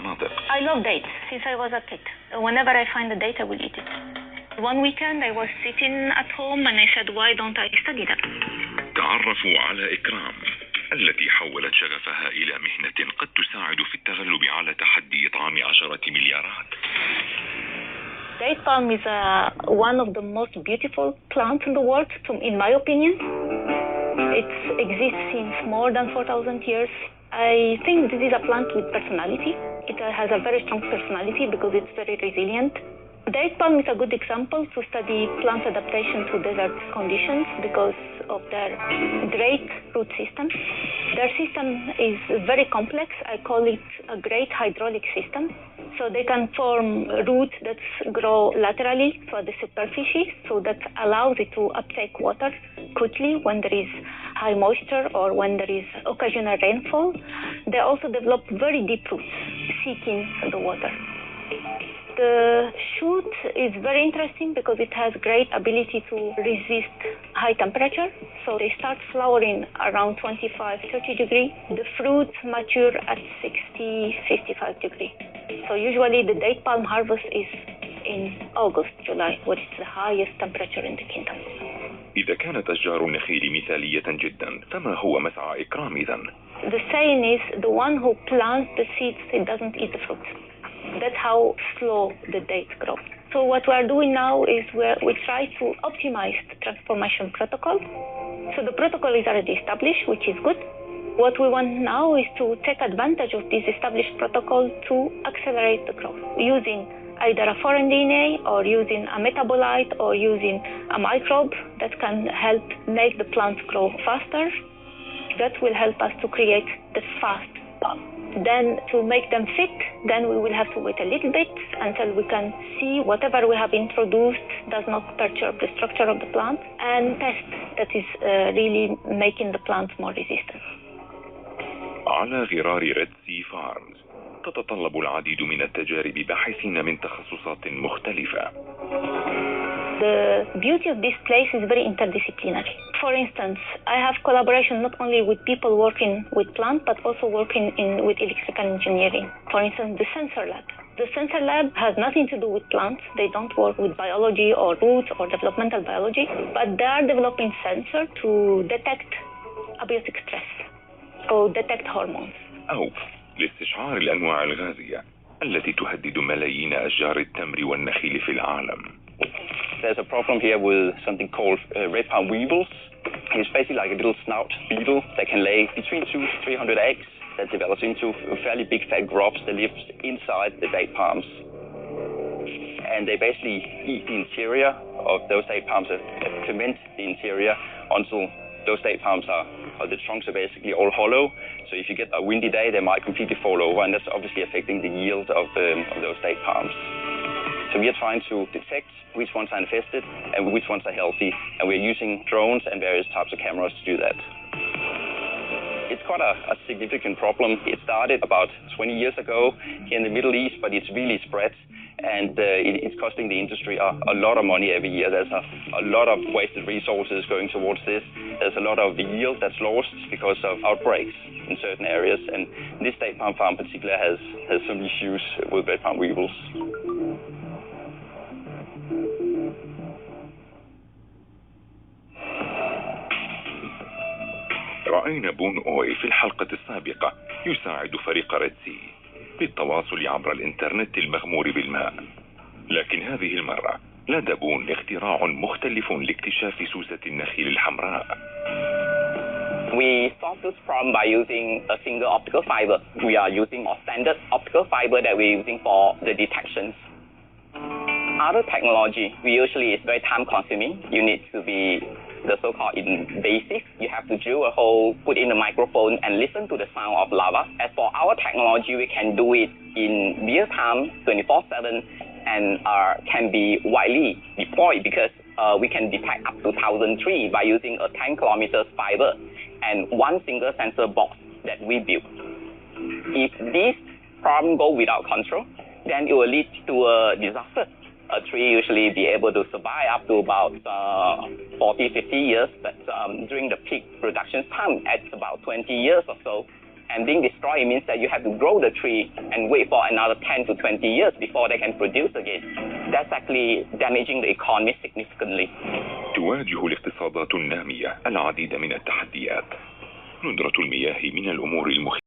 المناطق. I love dates since I was a kid. Whenever I find a date, I will eat it. One weekend I was sitting at home and I said, why don't I study that? تعرفوا على إكرام التي حولت شغفها إلى مهنة قد تساعد في التغلب على تحدي إطعام 10 مليارات. Date palm is one of the most beautiful plants in the world, in my opinion. It exists since more than 4,000 years. I think this is a plant with personality. It has a very strong personality because it's very resilient. Date palm is a good example to study plant adaptation to desert conditions because of their great root system. Their system is very complex. I call it a great hydraulic system. So they can form roots that grow laterally to the superficie, so that allows it to uptake water quickly when there is high moisture or when there is occasional rainfall. They also develop very deep roots seeking the water. The shoot is very interesting because it has great ability to resist high temperature. So they start flowering around 25-30 degrees. The fruits mature at 60-55 degrees. So usually the date palm harvest is in August, July, where it's the highest temperature in the kingdom. إذا كانت أشجار النخيل مثالية جدا، فما هو مسعى إكرام إذن؟ The saying is, the one who plants the seeds, it doesn't eat the fruits. That's how slow the dates grow. So what we are doing now is we try to optimize the transformation protocol. So the protocol is already established, which is good. What we want now is to take advantage of this established protocol to accelerate the growth using either a foreign DNA or using a metabolite or using a microbe that can help make the plants grow faster. That will help us to create the fast palm. Then to make them fit, then we will have to wait a little bit until we can see whatever we have introduced does not perturb the structure of the plant and test that is really making the plant more resistant. على غرار ريد سي فارمز تتطلب العديد من التجارب باحثين من تخصصات مختلفة. The beauty of this place is very interdisciplinary. For instance, I have collaboration not only with people working with plants, but also working with electrical engineering. For instance, the sensor lab. The sensor lab has nothing to do with plants. They don't work with biology or roots or developmental biology, but they are developing sensors to detect abiotic stress or detect hormones. أو لاستشعار الأنواع الغازية التي تهدد ملايين أشجار التمر والنخيل في العالم. There's a problem here with something called red palm weevils. It's basically like a little snout beetle that can lay between 200 to 300 eggs that develops into fairly big fat grubs that lives inside the date palms. And they basically eat the interior of those date palms and ferment the interior until those date palms the trunks are basically all hollow. So if you get a windy day, they might completely fall over, and that's obviously affecting the yield of those date palms. So we are trying to detect which ones are infested and which ones are healthy, and we're using drones and various types of cameras to do that. It's quite a significant problem. It started about 20 years ago here in the Middle East, but it's really spread, and it's costing the industry a lot of money every year. There's a lot of wasted resources going towards this. There's a lot of yield that's lost because of outbreaks in certain areas, and this date palm farm in particular has some issues with red palm weevils. رأينا بون أوي في الحلقة السابقة يساعد فريق ريد سي للتواصل عبر الإنترنت المغمور بالماء، لكن هذه المرة لدى بون اختراع مختلف لاكتشاف سوسة النخيل الحمراء. We solve this problem by using a single optical fiber. We are using a standard optical fiber that we're using for the detections. Other technology, usually is very time consuming. You need to be the so-called invasive. You have to drill a hole, put in a microphone, and listen to the sound of lava. As for our technology, we can do it in real time, 24/7, and can be widely deployed because we can detect up to 1,000 trees by using a 10 kilometers fiber and one single sensor box that we built. If this problem go without control, then it will lead to a disaster. A tree usually be able to survive up to about 40, 50 years, but during the peak production time, at about 20 years or so, And being destroyed means that you have to grow the tree and wait for another 10 to 20 years before they can produce again. That's actually damaging the economy significantly. تواجه الاقتصادات النامية العديد من التحديات. ندرة المياه من الأمور